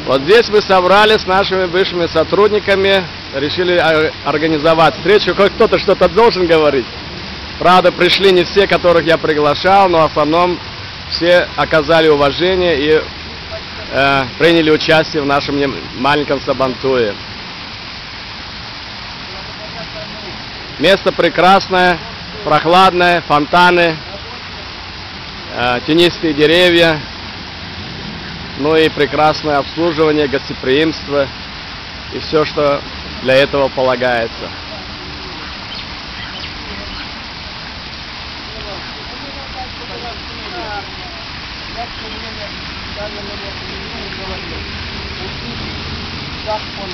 Вот здесь мы собрались с нашими бывшими сотрудниками, решили организовать встречу. Кто-то что-то должен говорить. Правда, пришли не все, которых я приглашал, но в основном все оказали уважение и приняли участие в нашем маленьком сабантуе. Место прекрасное, прохладное, фонтаны, тенистые деревья, ну и прекрасное обслуживание, гостеприимство и все, что для этого полагается. Как он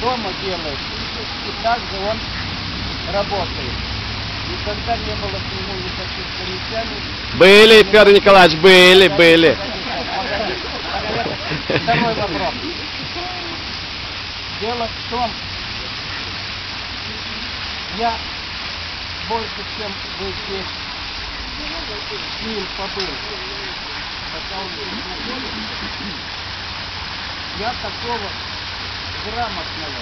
дома делает, и так же он работает. Никогда не было к нему никаких замечаний. Были, Федор Николаевич, были. Второй вопрос. Дело в том, я больше, чем вы здесь с ним побыл, пока он здесь находится, я такого грамотного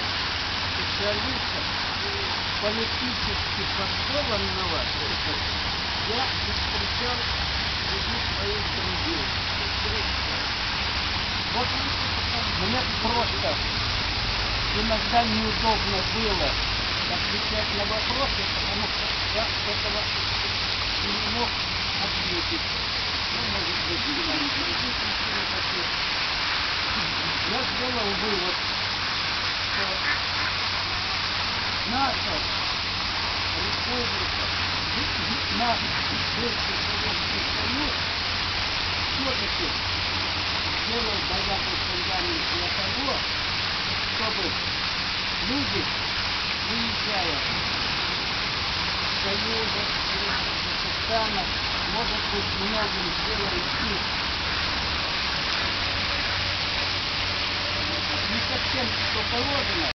специалиста, политически подкованного, я не встречал среди своих друзей. Вот мне просто иногда неудобно было отвечать на вопросы, потому что я этого не мог ответить. Ну, может быть, я сделал вывод, что наша республика, наш Бывший Советский Союз все-таки делал богатый фундамент для того, чтобы люди, уезжая в Союзы, в Казахстана, может быть, многим сделали их не совсем что положено.